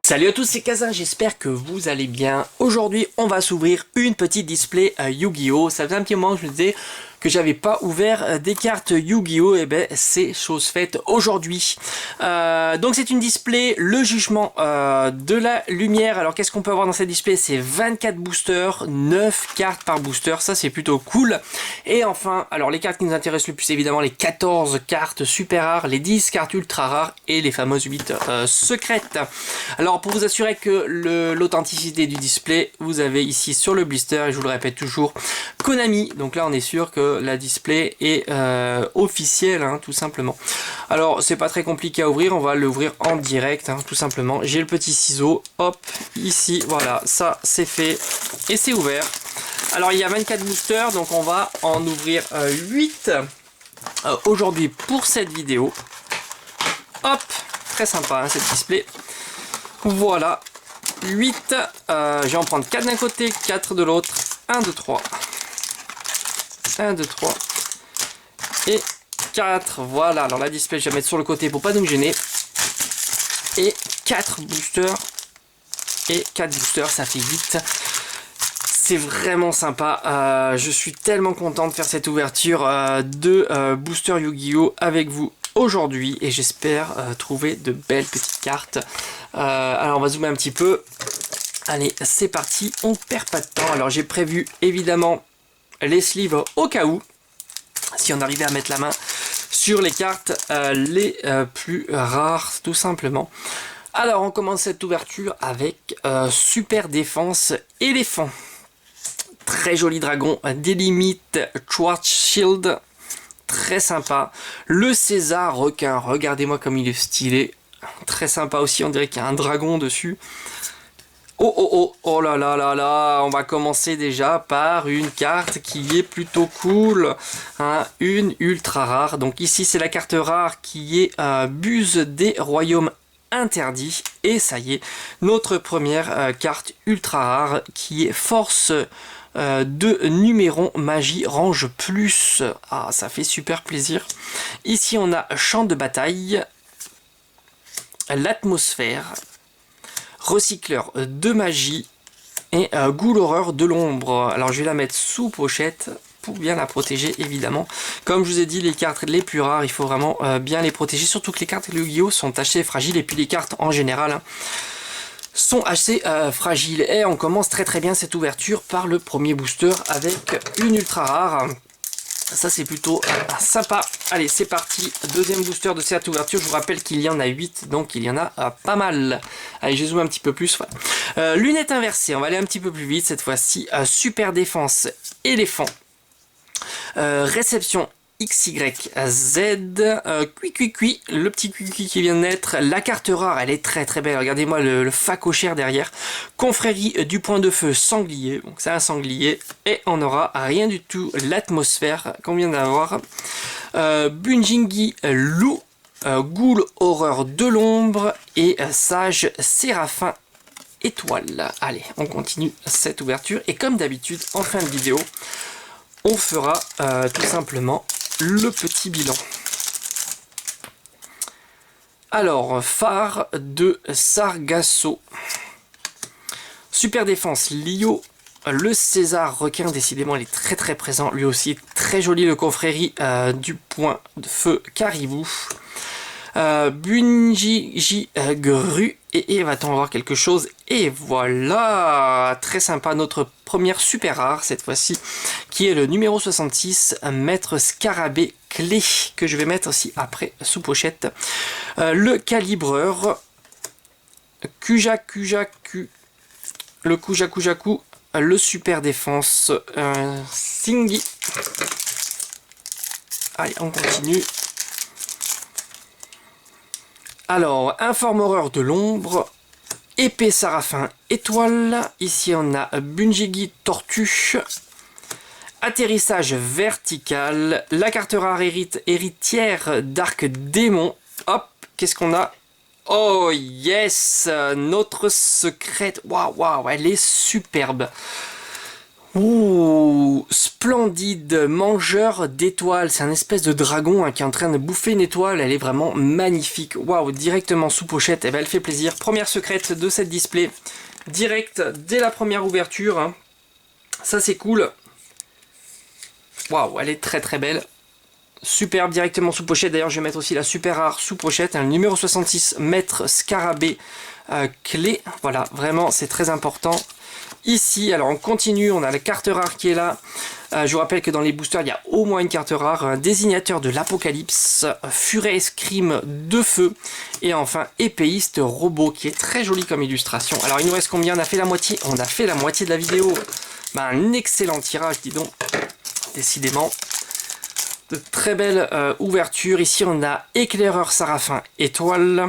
Salut à tous, c'est Kazan, j'espère que vous allez bien. Aujourd'hui, on va s'ouvrir une petite display Yu-Gi-Oh! Ça faisait un petit moment que je me disais que j'avais pas ouvert des cartes Yu-Gi-Oh! Et ben, c'est chose faite aujourd'hui. Donc c'est une display, le jugement de la lumière. Alors qu'est-ce qu'on peut avoir dans cette display? C'est 24 boosters, 9 cartes par booster, ça c'est plutôt cool. Et enfin, alors les cartes qui nous intéressent le plus évidemment, les 14 cartes super rares, les 10 cartes ultra rares et les fameuses 8 secrètes. Alors pour vous assurer que l'authenticité du display, vous avez ici sur le blister, et je vous le répète toujours, Konami. Donc là on est sûr que la display est officielle, hein, tout simplement. Alors c'est pas très compliqué à ouvrir, on va l'ouvrir en direct, hein, tout simplement. J'ai le petit ciseau, hop, ici, voilà, ça c'est fait et c'est ouvert. Alors il y a 24 boosters, donc on va en ouvrir 8 aujourd'hui pour cette vidéo. Hop, très sympa hein, cette display. Voilà, 8, je vais en prendre 4 d'un côté, 4 de l'autre, 1, 2, 3, 1, 2, 3, et 4, voilà, alors la display je vais la mettre sur le côté pour pas nous gêner, et 4 boosters, et 4 boosters, ça fait 8, c'est vraiment sympa, je suis tellement content de faire cette ouverture de booster Yu-Gi-Oh! Avec vous aujourd'hui, et j'espère trouver de belles petites cartes. Alors on va zoomer un petit peu. Allez, c'est parti, on perd pas de temps. Alors j'ai prévu évidemment les sleeves au cas où, si on arrivait à mettre la main sur les cartes les plus rares, tout simplement. Alors on commence cette ouverture avec Super Défense Éléphant. Très joli dragon, des limites Schwarzschild. Très sympa. Le César requin, regardez-moi comme il est stylé. Très sympa aussi, on dirait qu'il y a un dragon dessus. Oh oh oh, oh là là là là, on va commencer déjà par une carte qui est plutôt cool, hein, une ultra rare. Donc ici c'est la carte rare qui est Buse des Royaumes Interdits. Et ça y est, notre première carte ultra rare qui est Force de Numéron Magie Range Plus. Ah, ça fait super plaisir. Ici on a Champ de Bataille, l'Atmosphère, Recycleur de Magie et Ghoul Horreur de l'Ombre. Alors je vais la mettre sous pochette pour bien la protéger évidemment. Comme je vous ai dit, les cartes les plus rares, il faut vraiment bien les protéger. Surtout que les cartes Yu-Gi-Oh! Sont assez fragiles, et puis les cartes en général hein, sont assez fragiles. Et on commence très très bien cette ouverture par le premier booster avec une ultra rare. Ça c'est plutôt sympa. Allez, c'est parti. Deuxième booster de cette ouverture. Je vous rappelle qu'il y en a 8, donc il y en a pas mal. Allez, je zoome un petit peu plus. Voilà. Lunettes inversées, on va aller un petit peu plus vite cette fois-ci. Super Défense Éléphant. Réception XYZ, Cui, le petit Cui qui vient de naître. La carte rare, elle est très très belle. Regardez-moi le facochère derrière. Confrérie du point de feu sanglier. Donc c'est un sanglier. Et on n'aura rien du tout. L'atmosphère qu'on vient d'avoir. Bunjingi loup. Ghoul horreur de l'ombre. Et sage séraphin étoile. Allez, on continue cette ouverture. Et comme d'habitude, en fin de vidéo, on fera tout simplement le petit bilan. Alors, phare de Sargasso. Super Défense Lio. Le César requin, décidément il est très très présent. Lui aussi très joli, le confrérie du point de feu Caribou. Bunjiji Gru. Et va-t-on avoir quelque chose? Et voilà, très sympa, notre première super rare cette fois-ci, qui est le numéro 66, Maître Scarabée Clé, que je vais mettre aussi après sous pochette. Le Calibreur, Kujaku, le Kujaku, le Super Défense, Singi. Allez, on continue. Alors, Informe Horreur de l'Ombre, Épée Séraphin Étoile, ici on a Bunjigi Tortue, Atterrissage Vertical, la carte rare héritière d'Arc Démon, hop, qu'est-ce qu'on a? Oh yes, notre secrète, waouh, elle est superbe. Ouh, splendide mangeur d'étoiles. C'est un espèce de dragon qui est en train de bouffer une étoile. Elle est vraiment magnifique. Waouh, directement sous pochette. Eh ben, elle fait plaisir. Première secrète de cette display. Direct dès la première ouverture. Hein. Ça, c'est cool. Waouh, elle est très très belle. Superbe, directement sous pochette. D'ailleurs, je vais mettre aussi la super rare sous pochette. Le numéro 66, maître scarabée clé. Voilà, vraiment, c'est très important. Ici, alors on continue, on a la carte rare qui est là. Je vous rappelle que dans les boosters, il y a au moins une carte rare. Un désignateur de l'apocalypse, Furet Scream de feu. Et enfin, épéiste robot qui est très joli comme illustration. Alors il nous reste combien? On a fait la moitié. On a fait la moitié de la vidéo. Ben, un excellent tirage, dis donc. Décidément. De très belles ouvertures. Ici, on a éclaireur Sarafin étoile.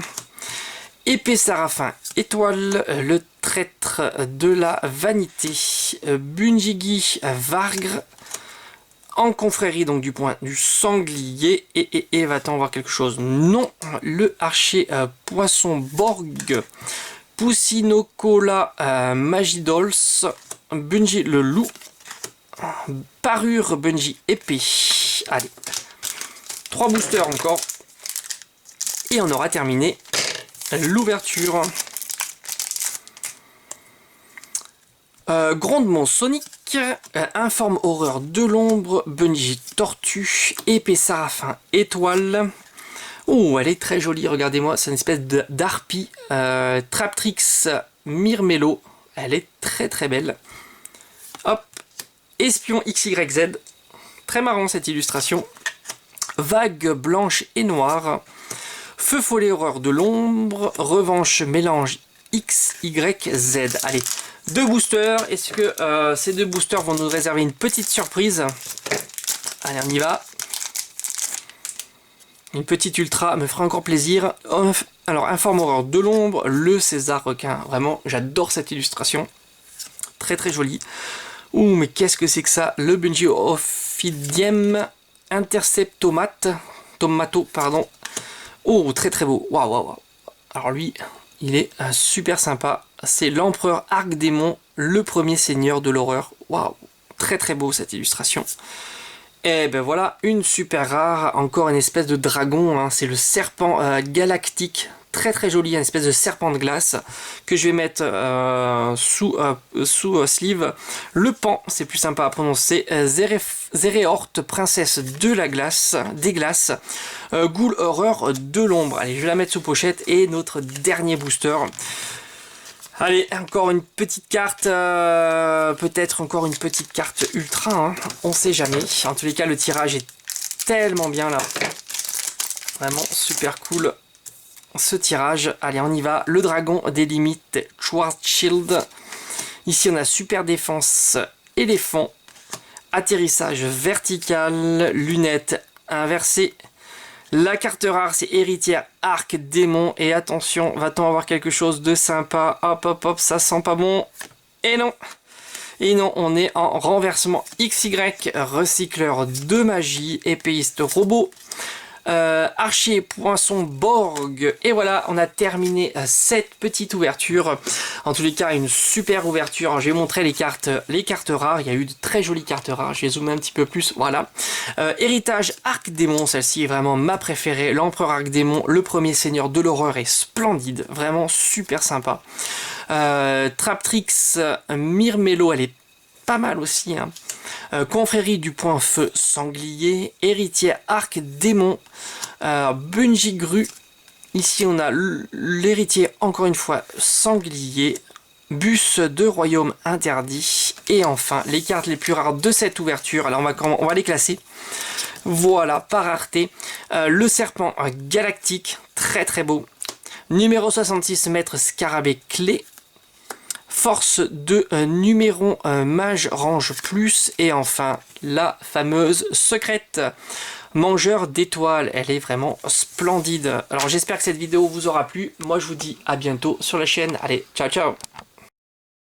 Épée Sarafin étoile, le traître de la vanité, Bunjigi Vargre, en confrérie donc du point du sanglier, et va-t-on voir quelque chose? Non, le archer poisson Borg, Poussinocola Magidols, Bunji le loup, parure Bunji épée. Allez, 3 boosters encore, et on aura terminé l'ouverture. Grondement Sonic, Informe Horreur de l'ombre, Bungie Tortue, Épée Sarafin étoile. Oh, elle est très jolie, regardez-moi, c'est une espèce d'harpie. Traptrix Myrmello, elle est très très belle. Hop, Espion XYZ, très marrant cette illustration. Vague blanche et noire. Feu follet horreur de l'ombre, revanche mélange XYZ. Allez, 2 boosters. Est-ce que ces 2 boosters vont nous réserver une petite surprise? Allez, on y va. Une petite ultra me fera encore plaisir. Alors, Informe horreur de l'ombre, le César requin. Vraiment, j'adore cette illustration. Très très jolie. Ouh, mais qu'est-ce que c'est que ça? Le Bungie Ophidiem Interceptomate. Tomato, pardon. Oh, très très beau. Waouh, waouh, waouh. Alors lui, il est super sympa. C'est l'empereur Arc-Démon, le premier seigneur de l'horreur. Waouh, très très beau cette illustration. Et ben voilà, une super rare. Encore une espèce de dragon. Hein. C'est le serpent galactique. Très très joli, une espèce de serpent de glace que je vais mettre sous sleeve. Le pan, c'est plus sympa à prononcer. Zéréhort, princesse de la glace, des glaces. Ghoul horreur de l'ombre. Allez, je vais la mettre sous pochette. Et notre dernier booster. Allez, encore une petite carte. Peut-être encore une petite carte ultra. Hein. On sait jamais. En tous les cas, le tirage est tellement bien là. Vraiment super cool. Ce tirage, allez on y va, le dragon des limites Schwarzschild. Ici on a super défense éléphant, atterrissage vertical, lunettes inversées. La carte rare c'est héritière arc démon et attention, va-t-on avoir quelque chose de sympa? Hop hop hop, ça sent pas bon. Et non, on est en renversement XY, recycleur de magie, épéiste robot. Archer poisson Borg, et voilà, on a terminé cette petite ouverture. En tous les cas, une super ouverture. Je vais montrer les cartes rares. Il y a eu de très jolies cartes rares. Je vais zoomer un petit peu plus. Voilà. Héritage Arc-Démon, celle-ci est vraiment ma préférée. L'empereur Arc-Démon, le premier seigneur de l'horreur, est splendide, vraiment super sympa. Traptrix Myrmello, elle est pas mal aussi. Hein. Confrérie du point feu sanglier, héritier arc démon, Bungie Gru. Ici on a l'héritier encore une fois sanglier, bus de royaume interdit. Et enfin les cartes les plus rares de cette ouverture. Alors on va les classer. Voilà, par rareté. Le serpent galactique, très très beau. Numéro 66, maître scarabée clé. Force de numéro mage range plus. Et enfin la fameuse secrète mangeur d'étoiles. Elle est vraiment splendide. Alors j'espère que cette vidéo vous aura plu. Moi je vous dis à bientôt sur la chaîne. Allez, ciao ciao.